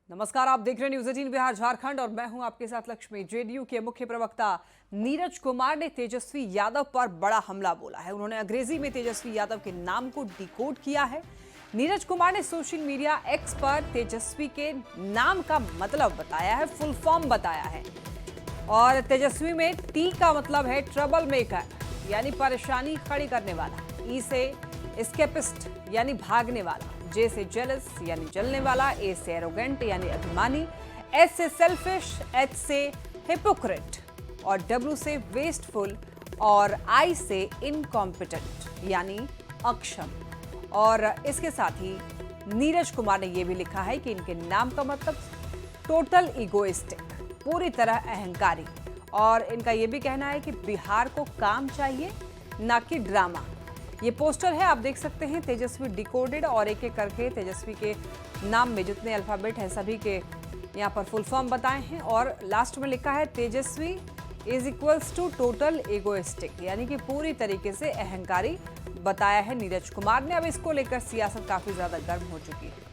नमस्कार, आप देख रहे हैं न्यूज 18 बिहार झारखंड और मैं हूं आपके साथ लक्ष्मी। जेडीयू के मुख्य प्रवक्ता नीरज कुमार ने तेजस्वी यादव पर बड़ा हमला बोला है। उन्होंने अंग्रेजी में तेजस्वी यादव के नाम को डिकोड किया है। नीरज कुमार ने सोशल मीडिया एक्स पर तेजस्वी के नाम का मतलब बताया है, फुल फॉर्म बताया है। और तेजस्वी में टी का मतलब है ट्रबल मेकर, यानी परेशानी खड़ी करने वाला। ई से एस्केपिस्ट यानी भागने वाला। जे से जेलस यानी जलने वाला। ए से एरोगेंट यानी अभिमानी। एस से सेल्फिश। एच से हिपोक्रेट और डब्ल्यू से वेस्टफुल और आई से इनकॉम्पिटेंट यानी अक्षम। और इसके साथ ही नीरज कुमार ने यह भी लिखा है कि इनके नाम का मतलब टोटल इगोइस्टिक, पूरी तरह अहंकारी। और इनका यह भी कहना है कि बिहार को काम चाहिए, ना कि ड्रामा। ये पोस्टर है, आप देख सकते हैं, तेजस्वी डिकोडेड। और एक एक करके तेजस्वी के नाम में जितने अल्फाबेट हैं सभी के यहाँ पर फुल फॉर्म बताए हैं। और लास्ट में लिखा है तेजस्वी is equals to total egoistic, यानी कि पूरी तरीके से अहंकारी बताया है नीरज कुमार ने। अब इसको लेकर सियासत काफी ज्यादा गर्म हो चुकी है।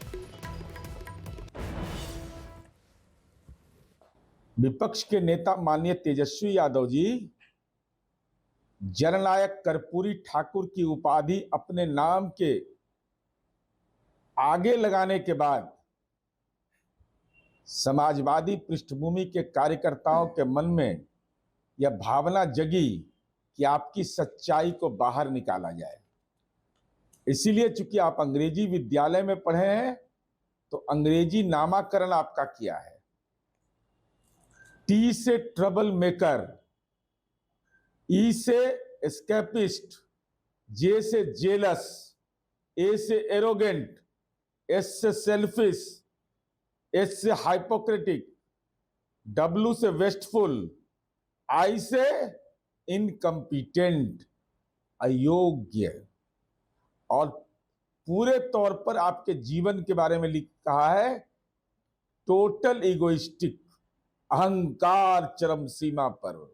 विपक्ष के नेता माननीय तेजस्वी यादव जी जननायक कर्पूरी ठाकुर की उपाधि अपने नाम के आगे लगाने के बाद समाजवादी पृष्ठभूमि के कार्यकर्ताओं के मन में यह भावना जगी कि आपकी सच्चाई को बाहर निकाला जाए। इसीलिए चूंकि आप अंग्रेजी विद्यालय में पढ़े हैं तो अंग्रेजी नामाकरण आपका किया है। टी से ट्रबल मेकर, ई से एस्केपिस्ट, जे से जेलस, ए से एरोगेंट, एस से सेल्फिश, एस से हाइपोक्रेटिक, डब्ल्यू से वेस्टफुल, आई से इनकम्पिटेंट, अयोग्य। और पूरे तौर पर आपके जीवन के बारे में कहा है टोटल इगोइस्टिक, अहंकार चरम सीमा पर।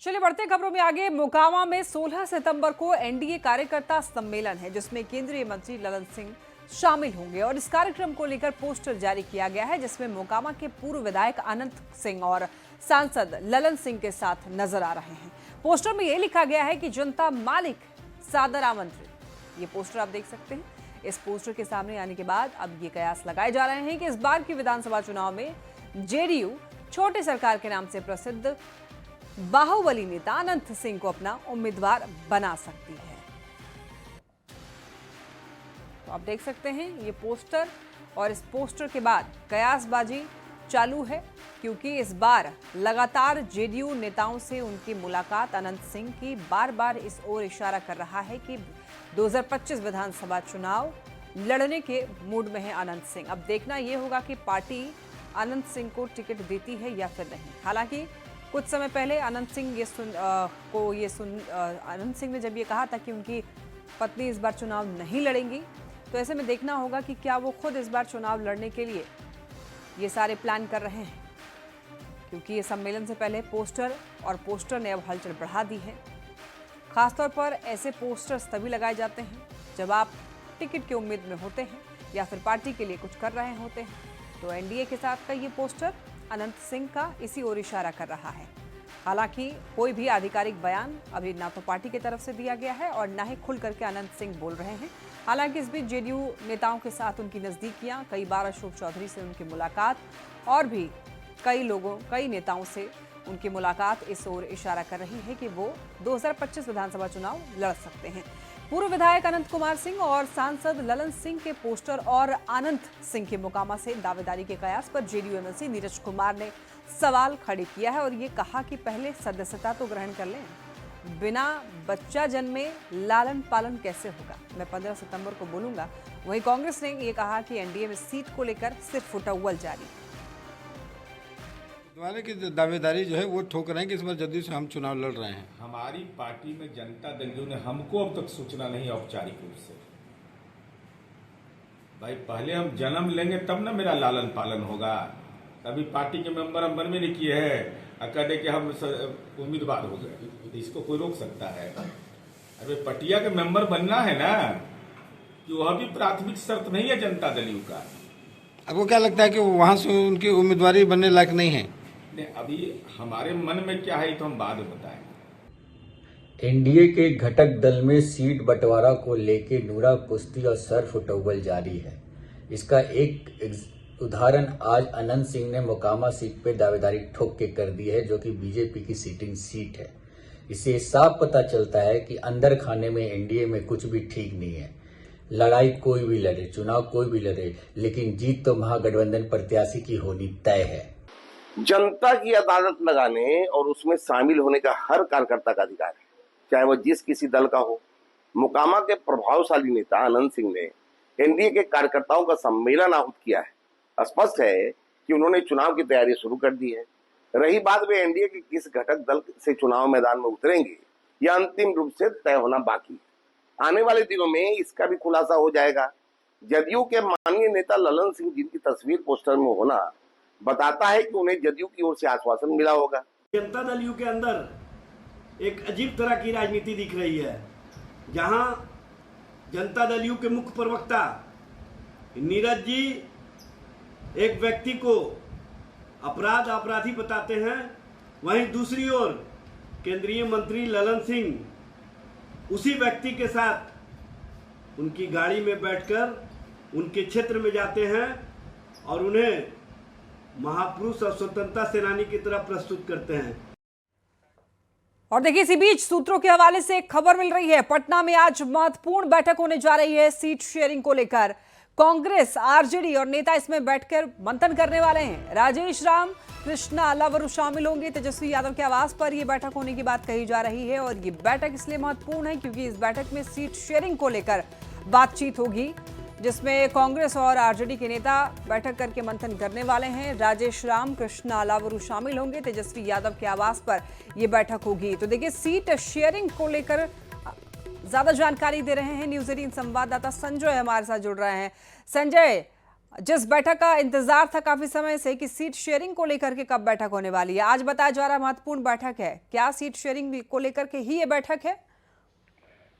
चलिए बढ़ते खबरों में आगे। मोकामा में 16 सितंबर को एनडीए कार्यकर्ता सम्मेलन है, जिसमें केंद्रीय मंत्री ललन सिंह शामिल होंगे। और इस कार्यक्रम को लेकर पोस्टर जारी किया गया है, जिसमें मोकामा के पूर्व विधायक अनंत सिंह और सांसद ललन सिंह के साथ नजर आ रहे हैं। पोस्टर में यह लिखा गया है कि जनता मालिक सादर आमंत्रित। ये पोस्टर आप देख सकते हैं। इस पोस्टर के सामने आने के बाद अब ये कयास लगाए जा रहे हैं कि इस बार की विधानसभा चुनाव में जेडीयू छोटे सरकार के नाम से प्रसिद्ध बाहुबली नेता अनंत सिंह को अपना उम्मीदवार बना सकती है। तो आप देख सकते हैं ये पोस्टर, और इस पोस्टर के बाद कयासबाजी चालू है, क्योंकि इस बार लगातार जेडीयू नेताओं से उनकी मुलाकात अनंत सिंह की बार बार इस ओर इशारा कर रहा है कि 2025 विधानसभा चुनाव लड़ने के मूड में है अनंत सिंह। अब देखना यह होगा कि पार्टी अनंत सिंह को टिकट देती है या फिर नहीं। हालांकि कुछ समय पहले अनंत सिंह अनंत सिंह ने जब ये कहा था कि उनकी पत्नी इस बार चुनाव नहीं लड़ेंगी, तो ऐसे में देखना होगा कि क्या वो खुद इस बार चुनाव लड़ने के लिए ये सारे प्लान कर रहे हैं, क्योंकि ये सम्मेलन से पहले पोस्टर ने अब हलचल बढ़ा दी है। खासतौर पर ऐसे पोस्टर्स तभी लगाए जाते हैं जब आप टिकट की उम्मीद में होते हैं या फिर पार्टी के लिए कुछ कर रहे होते हैं। तो एनडीए के साथ का ये पोस्टर अनंत सिंह का इसी ओर इशारा कर रहा है। हालांकि कोई भी आधिकारिक बयान अभी ना तो पार्टी की तरफ से दिया गया है और ना ही खुल करके अनंत सिंह बोल रहे हैं। हालांकि इस बीच जेडीयू नेताओं के साथ उनकी नज़दीकियां, कई बार अशोक चौधरी से उनकी मुलाकात और भी कई नेताओं से उनकी मुलाकात इस ओर इशारा कर रही है कि वो 2025 विधानसभा चुनाव लड़ सकते हैं। पूर्व विधायक अनंत कुमार सिंह और सांसद ललन सिंह के पोस्टर और अनंत सिंह के मोकामा से दावेदारी के कयास पर जेडीयू एमएलसी नीरज कुमार ने सवाल खड़े किया है और ये कहा कि पहले सदस्यता तो ग्रहण कर लें। बिना बच्चा जन्मे लालन पालन कैसे होगा? मैं 15 सितंबर को बोलूंगा। वहीं कांग्रेस ने ये कहा कि एनडीए में सीट को लेकर सिर्फ फुटअव्वल जारी। द्वारा की दावेदारी जो है वो ठोक रहे हैं कि इस बार जदयू से हम चुनाव लड़ रहे हैं। हमारी पार्टी में जनता दल ने हमको अब तक सूचना नहीं औपचारिक रूप से। भाई पहले हम जन्म लेंगे तब ना मेरा लालन पालन होगा। अभी पार्टी के मेंबर हम बनवे नहीं किए हैं, कहते कि हम उम्मीदवार हो गए, इसको कोई रोक सकता है? अरे पटिया के मेंबर बनना है ना, कि वह भी प्राथमिक शर्त नहीं है जनता दल यू का। आपको क्या लगता है कि वहां से उनकी उम्मीदवारी बनने लायक नहीं है? नहीं, अभी हमारे मन में क्या है तो हम बाद में बताएंगे। एनडीए के घटक दल में सीट बंटवारा को लेकर नूरा कुश्ती और सर्फ टोबल जारी है। इसका एक उदाहरण आज अनंत सिंह ने मोकामा सीट पर दावेदारी ठोक के कर दी है, जो कि बीजेपी की सिटिंग सीट है। इससे साफ पता चलता है कि अंदर खाने में एनडीए में कुछ भी ठीक नहीं है। लड़ाई कोई भी लड़े, चुनाव कोई भी लड़े, लेकिन जीत तो महागठबंधन प्रत्याशी की होनी तय है। जनता की अदालत लगाने और उसमें शामिल होने का हर कार्यकर्ता का अधिकार है, चाहे वह जिस किसी दल का हो। मोकामा के प्रभावशाली नेता अनंत सिंह ने एनडीए के कार्यकर्ताओं का सम्मेलन आहूत किया है। स्पष्ट है कि उन्होंने चुनाव की तैयारी शुरू कर दी है। रही बात वे एनडीए के किस घटक दल से चुनाव मैदान में उतरेंगे, यह अंतिम रूप से तय होना बाकी है। आने वाले दिनों में इसका भी खुलासा हो जाएगा। जदयू के माननीय नेता ललन सिंह, जिनकी तस्वीर पोस्टर में होना बताता है कि उन्हें जदयू की ओर से आश्वासन मिला होगा। जनता दल यू के अंदर एक अजीब तरह की राजनीति दिख रही है, जहां जनता दल यू के मुख्य प्रवक्ता नीरज जी एक व्यक्ति को अपराधी बताते हैं, वहीं दूसरी ओर केंद्रीय मंत्री ललन सिंह उसी व्यक्ति के साथ उनकी गाड़ी में बैठकर उनके क्षेत्र में जाते हैं और उन्हें महापुरुष और स्वतंत्रता सेनानी की तरह प्रस्तुत करते हैं। और देखिए, इसी बीच सूत्रों के हवाले से एक खबर मिल रही है। पटना में आज महत्वपूर्ण बैठक होने जा रही है सीट शेयरिंग को लेकर। कांग्रेस, आरजेडी और नेता इसमें बैठकर मंथन करने वाले हैं। राजेश राम, कृष्णा अलावरू शामिल होंगे। तेजस्वी यादव के आवास पर यह बैठक होने की बात कही जा रही है और ये बैठक इसलिए महत्वपूर्ण है क्योंकि इस बैठक में सीट शेयरिंग को लेकर बातचीत होगी, जिसमें कांग्रेस और आरजेडी के नेता बैठक करके मंथन करने वाले हैं। राजेश राम, कृष्णा अलावरू शामिल होंगे। तेजस्वी यादव के आवास पर यह बैठक होगी। तो देखिए, सीट शेयरिंग को लेकर ज्यादा जानकारी दे रहे हैं न्यूज़ 18 संवाददाता संजय हमारे साथ जुड़ रहे हैं। संजय, जिस बैठक का इंतजार था काफी समय से कि सीट शेयरिंग को लेकर के कब बैठक होने वाली है, आज बताया जा रहा है महत्वपूर्ण बैठक है। क्या सीट शेयरिंग को लेकर के ही ये बैठक है?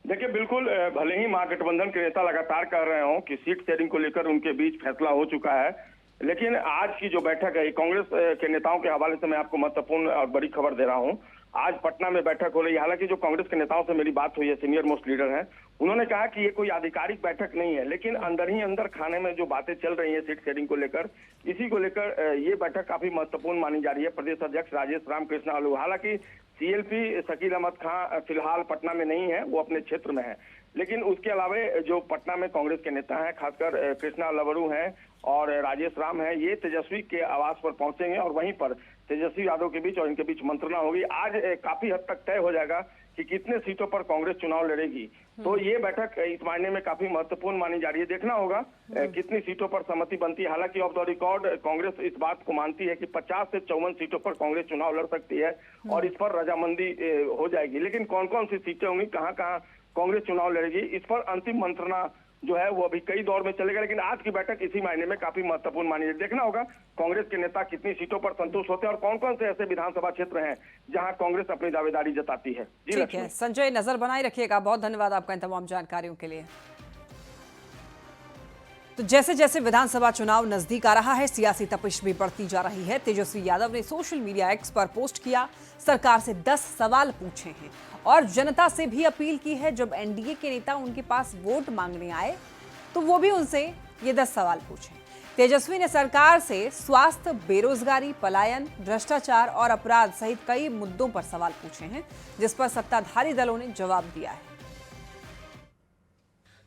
देखिए, बिल्कुल, भले ही महागठबंधन के नेता लगातार कह रहे हों कि सीट शेयरिंग को लेकर उनके बीच फैसला हो चुका है, लेकिन आज की जो बैठक है कांग्रेस के नेताओं के हवाले से मैं आपको महत्वपूर्ण और बड़ी खबर दे रहा हूं। आज पटना में बैठक हो रही है। हालांकि जो कांग्रेस के नेताओं से मेरी बात हुई है, सीनियर मोस्ट लीडर हैं, उन्होंने कहा कि ये कोई आधिकारिक बैठक नहीं है, लेकिन अंदर ही अंदर खाने में जो बातें चल रही हैं सीट शेयरिंग को लेकर, इसी को लेकर ये बैठक काफी महत्वपूर्ण मानी जा रही है। प्रदेश अध्यक्ष राजेश राम, कृष्णा अलावरू, हालांकि सीएलपी शकील अहमद खां फिलहाल पटना में नहीं है, वो अपने क्षेत्र में है, लेकिन उसके अलावा जो पटना में कांग्रेस के नेता हैं, खासकर कृष्णा अलावरू हैं और राजेश राम हैं, ये तेजस्वी के आवास पर पहुंचेंगे और वहीं पर तेजस्वी यादव के बीच और इनके बीच मंत्रणा होगी। आज काफी हद तक तय हो जाएगा कि कितने सीटों पर कांग्रेस चुनाव लड़ेगी। तो ये बैठक इस मायने में काफी महत्वपूर्ण मानी जा रही है। देखना होगा कितनी सीटों पर सहमति बनती है। हालांकि ऑफ द रिकॉर्ड कांग्रेस इस बात को मानती है कि 50 से 54 सीटों पर कांग्रेस चुनाव लड़ सकती है और इस पर रजामंदी हो जाएगी। लेकिन कौन कौन सी सीटें होंगी, कहाँ कहाँ कांग्रेस चुनाव लड़ेगी, इस पर अंतिम मंत्रणा जो है वो अभी कई दौर में चलेगा। लेकिन आज की बैठक इसी मायने में काफी महत्वपूर्ण मानी है। देखना होगा कांग्रेस के नेता कितनी सीटों पर संतुष्ट होते हैं और कौन कौन से ऐसे विधानसभा क्षेत्र हैं जहां कांग्रेस अपनी दावेदारी जताती है। जी ठीक है संजय, नजर बनाए रखिएगा। बहुत धन्यवाद आपका इन तमाम जानकारियों के लिए। तो जैसे जैसे विधानसभा चुनाव नजदीक आ रहा है, सियासी तपिश भी बढ़ती जा रही है। तेजस्वी यादव ने सोशल मीडिया एक्स पर पोस्ट किया, सरकार से 10 सवाल पूछे हैं और जनता से भी अपील की है जब एनडीए के नेता उनके पास वोट मांगने आए तो वो भी उनसे ये 10 सवाल पूछे। तेजस्वी ने सरकार से स्वास्थ्य, बेरोजगारी, पलायन, भ्रष्टाचार और अपराध सहित कई मुद्दों पर सवाल पूछे हैं, जिस पर सत्ताधारी दलों ने जवाब दिया है।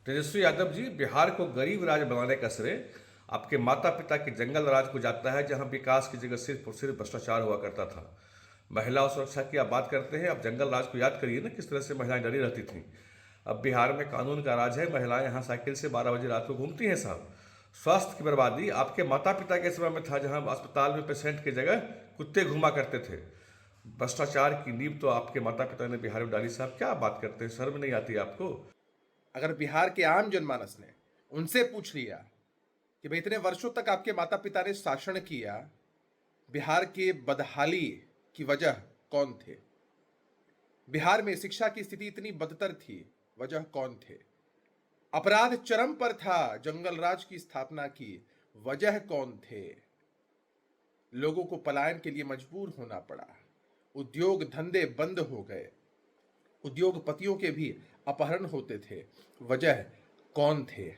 तेजस्वी यादव जी, बिहार को गरीब राज्य बनाने का श्रेय आपके माता पिता के जंगल राज को जाता है, जहां विकास की जगह सिर्फ और सिर्फ भ्रष्टाचार हुआ करता था। महिला सुरक्षा की आप बात करते हैं, अब जंगल राज को याद करिए ना, किस तरह से महिलाएं डरी रहती थीं। अब बिहार में कानून का राज है, महिलाएं यहाँ साइकिल से 12 बजे रात को घूमती हैं साहब। स्वास्थ्य की बर्बादी आपके माता पिता के समय में था, जहाँ अस्पताल में पेशेंट की जगह कुत्ते घुमा करते थे। भ्रष्टाचार की नींव तो आपके माता पिता ने बिहार में डाली साहब। क्या बात करते हैं, शर्म नहीं आती आपको? अगर बिहार के आम जनमानस ने उनसे पूछ लिया कि भाई इतने वर्षों तक आपके माता पिता ने शासन किया, बिहार के बदहाली की वजह कौन थे? बिहार में शिक्षा की स्थिति इतनी बदतर थी, वजह कौन थे? अपराध चरम पर था, जंगल राज की स्थापना की वजह कौन थे? लोगों को पलायन के लिए मजबूर होना पड़ा, उद्योग धंधे बंद हो गए, उद्योगपतियों के भी अपहरण होते थे, वजह कौन थे?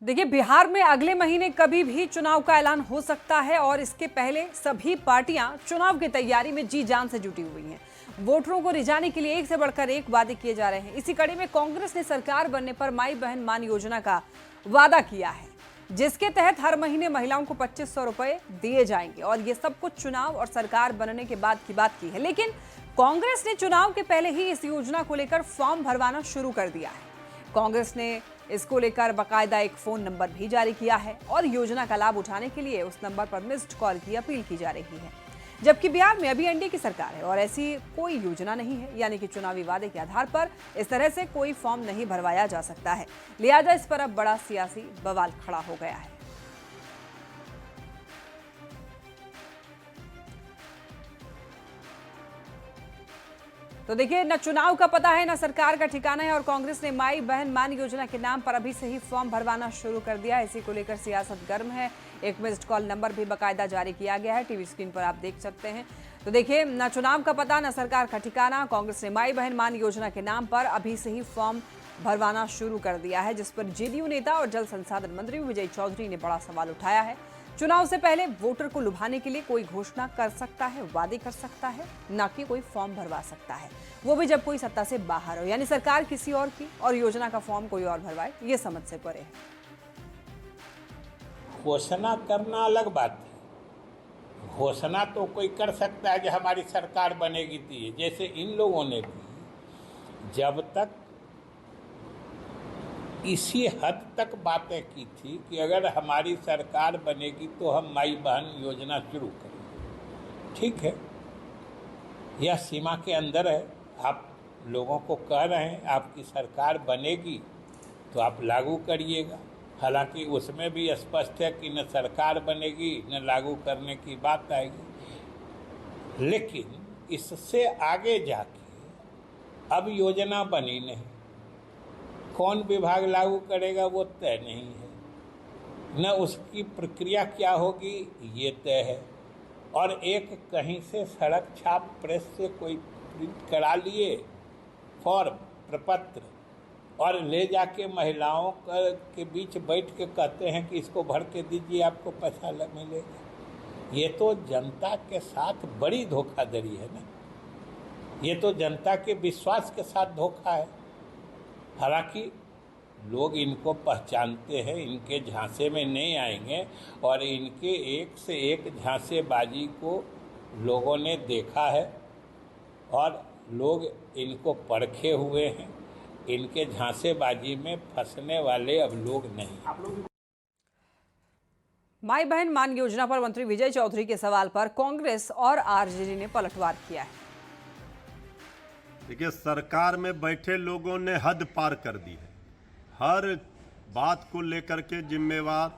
देखिए, बिहार में अगले महीने कभी भी चुनाव का ऐलान हो सकता है और इसके पहले सभी पार्टियां चुनाव की तैयारी में जी जान से जुटी हुई हैं। वोटरों को रिझाने के लिए एक से बढ़कर एक वादे किए जा रहे हैं। इसी कड़ी में कांग्रेस ने सरकार बनने पर माई बहन मान योजना का वादा किया है, जिसके तहत हर महीने महिलाओं को 2500 रुपए दिए जाएंगे और ये सब कुछ चुनाव और सरकार बनने के बाद की बात की है। लेकिन कांग्रेस ने चुनाव के पहले ही इस योजना को लेकर फॉर्म भरवाना शुरू कर दिया है। कांग्रेस ने इसको लेकर बाकायदा एक फोन नंबर भी जारी किया है और योजना का लाभ उठाने के लिए उस नंबर पर मिस्ड कॉल की अपील की जा रही है। जबकि बिहार में अभी एनडीए की सरकार है और ऐसी कोई योजना नहीं है, यानी कि चुनावी वादे के आधार पर इस तरह से कोई फॉर्म नहीं भरवाया जा सकता है। लिहाजा इस पर अब बड़ा सियासी बवाल खड़ा हो गया है। तो देखिए, न चुनाव का पता है, न सरकार का ठिकाना है और कांग्रेस ने माई बहन मान योजना के नाम पर अभी से ही फॉर्म भरवाना शुरू कर दिया है। इसी को लेकर सियासत गर्म है। एक मिस्ड कॉल नंबर भी बाकायदा जारी किया गया है, टीवी स्क्रीन पर आप देख सकते हैं। तो देखिए, न चुनाव का पता, न सरकार का ठिकाना, कांग्रेस ने माई बहन मान योजना के नाम पर अभी से ही फॉर्म भरवाना शुरू कर दिया है, जिस पर जेडीयू नेता और जल संसाधन मंत्री विजय चौधरी ने बड़ा सवाल उठाया है। चुनाव से पहले वोटर को लुभाने के लिए कोई घोषणा कर सकता है, वादे कर सकता है, न कि कोई फॉर्म भरवा सकता है, वो भी जब कोई सत्ता से बाहर हो, यानी सरकार किसी और की और योजना का फॉर्म कोई और भरवाए, ये समझ से परे है। घोषणा करना अलग बात है। घोषणा तो कोई कर सकता है कि हमारी सरकार बनेगी थी, जैसे इन लोगों ने भी जब तक इसी हद तक बातें की थी कि अगर हमारी सरकार बनेगी तो हम माई बहन योजना शुरू करेंगे। ठीक है, यह सीमा के अंदर है। आप लोगों को कह रहे हैं आपकी सरकार बनेगी तो आप लागू करिएगा। हालांकि उसमें भी स्पष्ट है कि न सरकार बनेगी न लागू करने की बात आएगी। लेकिन इससे आगे जाके अब योजना बनी नहीं, कौन विभाग लागू करेगा वो तय नहीं है, न उसकी प्रक्रिया क्या होगी ये तय है। और एक कहीं से सड़क छाप प्रेस से कोई प्रिंट करा लिए फॉर्म प्रपत्र और ले जाके महिलाओं के बीच बैठ के कहते हैं कि इसको भर के दीजिए आपको पैसा मिलेगा। ये तो जनता के साथ बड़ी धोखाधड़ी है ना, ये तो जनता के विश्वास के साथ धोखा है। हालांकि लोग इनको पहचानते हैं, इनके झांसे में नहीं आएंगे और इनके एक से एक झांसेबाजी को लोगों ने देखा है और लोग इनको परखे हुए हैं। इनके झांसेबाजी में फंसने वाले अब लोग नहीं। माई बहन मान योजना पर मंत्री विजय चौधरी के सवाल पर कांग्रेस और आरजेडी ने पलटवार किया है। देखिए, सरकार में बैठे लोगों ने हद पार कर दी है। हर बात को लेकर के जिम्मेवार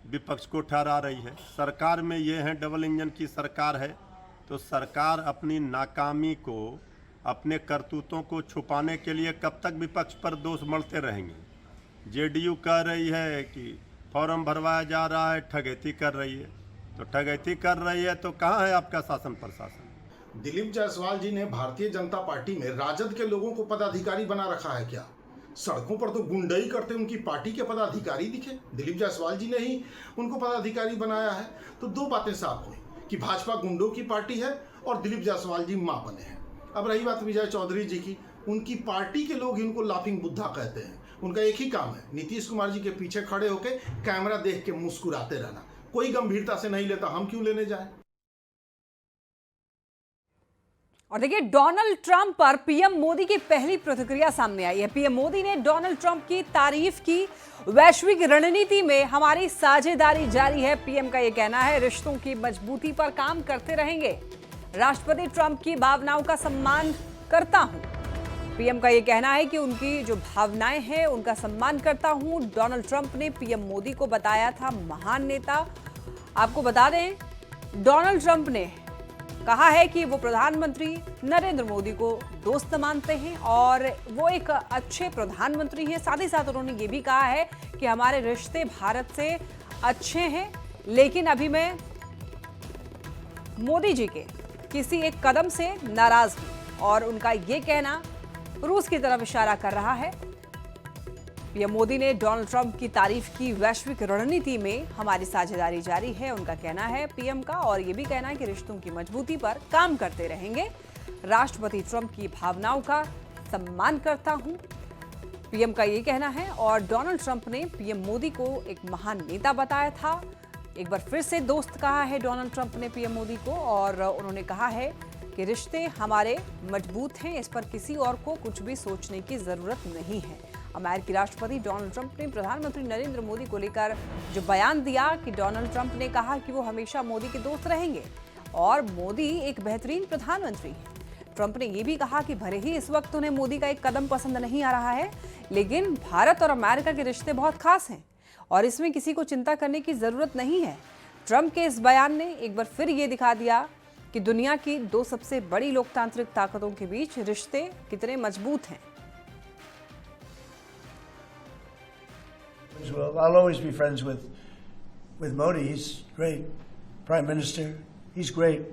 विपक्ष को ठहरा रही है। सरकार में ये है डबल इंजन की सरकार है, तो सरकार अपनी नाकामी को, अपने करतूतों को छुपाने के लिए कब तक विपक्ष पर दोष मढ़ते रहेंगे। जेडीयू कह रही है कि फॉर्म भरवाया जा रहा है, ठगैती कर रही है, तो ठगैती कर रही है तो कहाँ है आपका शासन प्रशासन? दिलीप जायसवाल जी ने भारतीय जनता पार्टी में राजद के लोगों को पदाधिकारी बना रखा है क्या? सड़कों पर तो गुंडाई करते उनकी पार्टी के पदाधिकारी दिखे, दिलीप जायसवाल जी ने ही उनको पदाधिकारी बनाया है। तो दो बातें साफ हुई कि भाजपा गुंडों की पार्टी है और दिलीप जायसवाल जी मां बने हैं। अब रही बात विजय चौधरी जी की, उनकी पार्टी के लोग इनको लाफिंग बुद्धा कहते हैं। उनका एक ही काम है, नीतीश कुमार जी के पीछे खड़े होकर कैमरा देख के मुस्कुराते रहना। कोई गंभीरता से नहीं लेता, हम क्यों लेने जाए। और देखिए, डोनाल्ड ट्रंप पर पीएम मोदी की पहली प्रतिक्रिया सामने आई है। पीएम मोदी ने डोनाल्ड ट्रंप की तारीफ की। वैश्विक रणनीति में हमारी साझेदारी जारी है, पीएम का यह कहना है। रिश्तों की मजबूती पर काम करते रहेंगे। राष्ट्रपति ट्रंप की भावनाओं का सम्मान करता हूं। पीएम का यह कहना है कि उनकी जो भावनाएं हैं उनका सम्मान करता हूं। डोनाल्ड ट्रंप ने पीएम मोदी को बताया था महान नेता। आपको बता दें, डोनाल्ड ट्रंप ने कहा है कि वो प्रधानमंत्री नरेंद्र मोदी को दोस्त मानते हैं और वो एक अच्छे प्रधानमंत्री हैं। साथ ही साथ उन्होंने ये भी कहा है कि हमारे रिश्ते भारत से अच्छे हैं, लेकिन अभी मैं मोदी जी के किसी एक कदम से नाराज हूं। और उनका ये कहना रूस की तरफ इशारा कर रहा है। पीएम मोदी ने डोनाल्ड ट्रंप की तारीफ की। वैश्विक रणनीति में हमारी साझेदारी जारी है, उनका कहना है पीएम का। और ये भी कहना है कि रिश्तों की मजबूती पर काम करते रहेंगे। राष्ट्रपति ट्रंप की भावनाओं का सम्मान करता हूं, पीएम का ये कहना है। और डोनाल्ड ट्रंप ने पीएम मोदी को एक महान नेता बताया था। एक बार फिर से दोस्त कहा है डोनाल्ड ट्रंप ने पीएम मोदी को। और उन्होंने कहा है कि रिश्ते हमारे मजबूत हैं, इस पर किसी और को कुछ भी सोचने की जरूरत नहीं है। अमेरिकी राष्ट्रपति डोनाल्ड ट्रंप ने प्रधानमंत्री नरेंद्र मोदी को लेकर जो बयान दिया कि डोनाल्ड ट्रंप ने कहा कि वो हमेशा मोदी के दोस्त रहेंगे और मोदी एक बेहतरीन प्रधानमंत्री है। ट्रंप ने यह भी कहा कि भले ही इस वक्त उन्हें मोदी का एक कदम पसंद नहीं आ रहा है, लेकिन भारत और अमेरिका के रिश्ते बहुत खास हैं और इसमें किसी को चिंता करने की जरूरत नहीं है। ट्रंप के इस बयान ने एक बार फिर ये दिखा दिया कि दुनिया की दो सबसे बड़ी लोकतांत्रिक ताकतों के बीच रिश्ते कितने मजबूत हैं। Well, I'll always be friends with Modi. He's great, Prime Minister. He's great.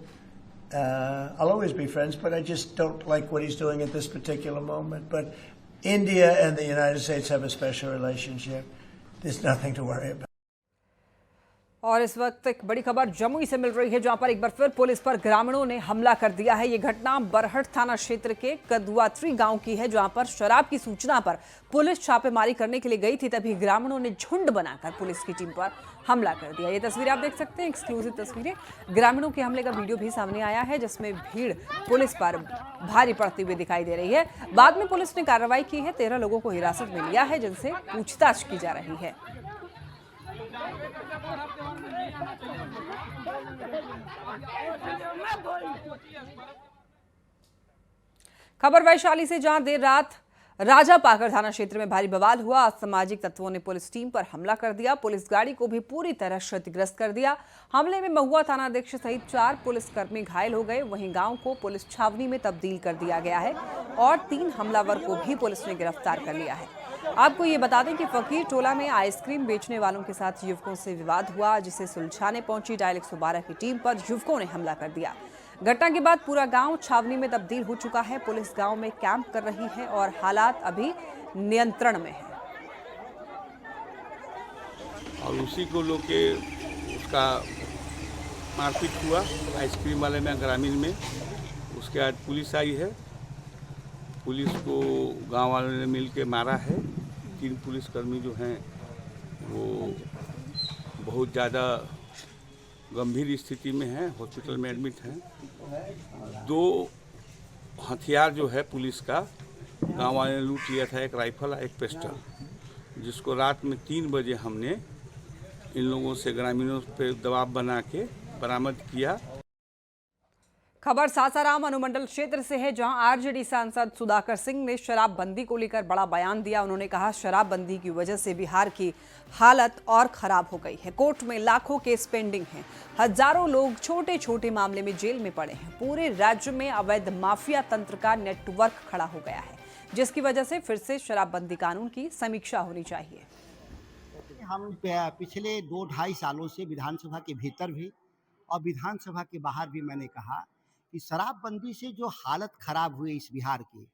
I'll always be friends, but I just don't like what he's doing at this particular moment. But India and the United States have a special relationship. There's nothing to worry about. और इस वक्त एक बड़ी खबर जमुई से मिल रही है, जहां पर एक बार फिर पुलिस पर ग्रामीणों ने हमला कर दिया है। ये घटना बरहट थाना क्षेत्र के कदुआत्री गांव की है, जहां पर शराब की सूचना पर पुलिस छापेमारी करने के लिए गई थी। तभी ग्रामीणों ने झुंड बनाकर पुलिस की टीम पर हमला कर दिया। ये तस्वीरें आप देख सकते हैं, एक्सक्लूसिव तस्वीरें। ग्रामीणों के हमले का वीडियो भी सामने आया है, जिसमें भीड़ पुलिस पर भारी पड़ती हुई दिखाई दे रही है। बाद में पुलिस ने कार्रवाई की है, 13 लोगों को हिरासत में लिया है, जिनसे पूछताछ की जा रही है। खबर वैशाली से, जहां देर रात राजा पाकर थाना क्षेत्र में भारी बवाल हुआ। असामाजिक तत्वों ने पुलिस टीम पर हमला कर दिया। पुलिस गाड़ी को भी पूरी तरह क्षतिग्रस्त कर दिया। हमले में महुआ थानाध्यक्ष सहित 4 पुलिसकर्मी घायल हो गए। वहीं गांव को पुलिस छावनी में तब्दील कर दिया गया है और 3 हमलावर को भी पुलिस ने गिरफ्तार कर लिया है। आपको ये बता दें कि फकीर टोला में आइसक्रीम बेचने वालों के साथ युवकों से विवाद हुआ, जिसे सुलझाने पहुंची डायल 112 की टीम पर युवकों ने हमला कर दिया। घटना के बाद पूरा गांव छावनी में तब्दील हो चुका है। पुलिस गांव में कैंप कर रही है और हालात अभी नियंत्रण में है। और उसी को लोग के उसका मारपीट हुआ आइसक्रीम वाले में, ग्रामीण में। उसके बाद पुलिस आई है, पुलिस को गांव वालों ने मिल के मारा है। 3 पुलिसकर्मी जो हैं वो बहुत ज़्यादा गंभीर स्थिति में हैं, हॉस्पिटल में एडमिट हैं। 2 हथियार जो है पुलिस का गांव वाले ने लूट लिया था, एक राइफल एक पिस्टल, जिसको रात में 3 बजे हमने इन लोगों से, ग्रामीणों पे दबाव बना के बरामद किया। खबर सासाराम अनुमंडल क्षेत्र से है, जहां आरजेडी सांसद सुधाकर सिंह ने शराबबंदी को लेकर बड़ा बयान दिया। उन्होंने कहा शराबबंदी की वजह से बिहार की हालत और खराब हो गई है। कोर्ट में लाखों केस पेंडिंग हैं, हजारों लोग छोटे छोटे मामले में जेल में पड़े हैं। पूरे राज्य में अवैध माफिया तंत्र का नेटवर्क खड़ा हो गया है, जिसकी वजह से फिर से शराबबंदी कानून की समीक्षा होनी चाहिए। हम पिछले 2-2.5 सालों से विधानसभा के भीतर भी और विधानसभा के बाहर भी मैंने कहा कि शराबबंदी से जो हालत खराब हुई इस बिहार की,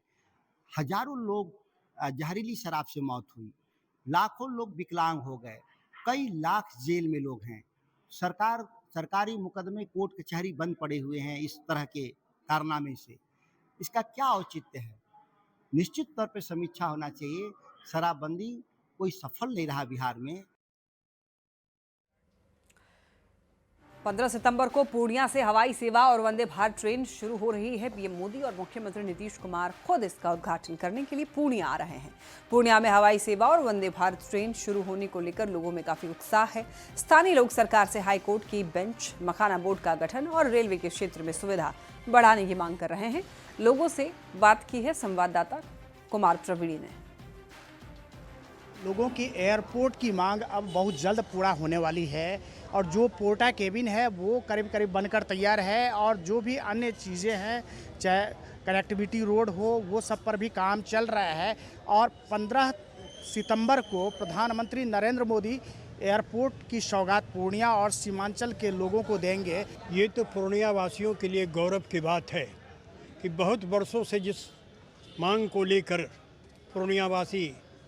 हजारों लोग जहरीली शराब से मौत हुई, लाखों लोग विकलांग हो गए, कई लाख जेल में लोग हैं। सरकारी मुकदमे, कोर्ट कचहरी बंद पड़े हुए हैं इस तरह के कारनामे से। इसका क्या औचित्य है? निश्चित तौर पे समीक्षा होना चाहिए। शराबबंदी कोई सफल नहीं रहा बिहार में। 15 सितंबर को पूर्णिया से हवाई सेवा और वंदे भारत ट्रेन शुरू हो रही है। पीएम मोदी और मुख्यमंत्री नीतीश कुमार खुद इसका उद्घाटन करने के लिए पूर्णिया आ रहे हैं। पूर्णिया में हवाई सेवा और वंदे भारत ट्रेन शुरू होने को लेकर लोगों में काफी उत्साह है। स्थानीय लोग सरकार से हाई कोर्ट की बेंच, मखाना बोर्ड का गठन और रेलवे के क्षेत्र में सुविधा बढ़ाने की मांग कर रहे हैं। लोगों से बात की है संवाददाता कुमार प्रवीणी ने। लोगों की एयरपोर्ट की मांग अब बहुत जल्द पूरा होने वाली है। और जो पोर्टा केबिन है वो करीब करीब बनकर तैयार है, और जो भी अन्य चीज़ें हैं, चाहे कनेक्टिविटी रोड हो, वो सब पर भी काम चल रहा है। और 15 सितंबर को प्रधानमंत्री नरेंद्र मोदी एयरपोर्ट की सौगात पूर्णिया और सीमांचल के लोगों को देंगे। ये तो पूर्णिया वासियों के लिए गौरव की बात है कि बहुत वर्षों से जिस मांग को लेकर पूर्णिया वासी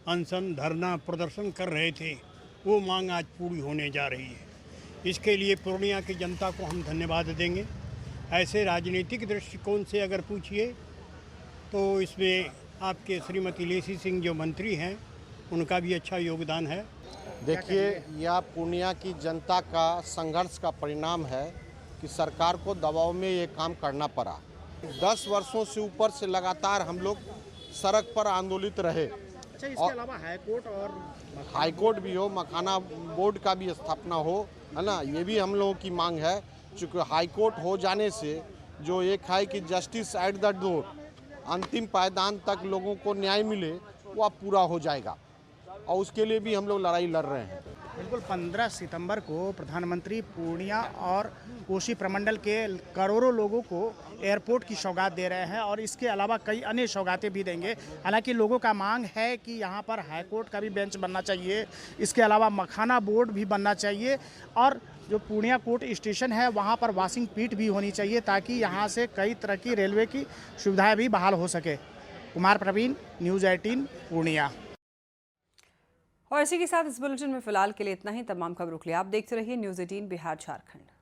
अनशन, धरना, प्रदर्शन कर रहे थे, वो मांग आज पूरी होने जा रही है। इसके लिए पूर्णिया की जनता को हम धन्यवाद देंगे। ऐसे राजनीतिक दृष्टिकोण से अगर पूछिए तो इसमें आपके श्रीमती लेसी सिंह जो मंत्री हैं, उनका भी अच्छा योगदान है। देखिए, यह पूर्णिया की जनता का संघर्ष का परिणाम है कि सरकार को दबाव में ये काम करना पड़ा। 10 वर्षों से ऊपर से लगातार हम लोग सड़क पर आंदोलित रहे। अच्छा, इसके अलावा हाईकोर्ट भी हो, मखाना बोर्ड का भी स्थापना हो, है ना, ये भी हम लोगों की मांग है। चूँकि हाईकोर्ट हो जाने से जो एक है कि जस्टिस एट द डोर, अंतिम पायदान तक लोगों को न्याय मिले, वो अब पूरा हो जाएगा, और उसके लिए भी हम लोग लड़ाई लड़ रहे हैं। बिल्कुल 15 सितंबर को प्रधानमंत्री पूर्णिया और कोसी प्रमंडल के करोड़ों लोगों को एयरपोर्ट की सौगात दे रहे हैं, और इसके अलावा कई अन्य सौगातें भी देंगे। हालांकि लोगों का मांग है कि यहाँ पर हाईकोर्ट का भी बेंच बनना चाहिए, इसके अलावा मखाना बोर्ड भी बनना चाहिए, और जो पूर्णिया कोर्ट स्टेशन है वहाँ पर वॉशिंग पीट भी होनी चाहिए, ताकि यहाँ से कई तरह की रेलवे की सुविधाएँ भी बहाल हो सके। कुमार प्रवीण, न्यूज़ 18 पूर्णिया। और इसी के साथ इस बुलेटिन में फिलहाल के लिए इतना ही। तमाम खबरों के लिए आप देखते रहिए न्यूज़ 18 बिहार झारखंड।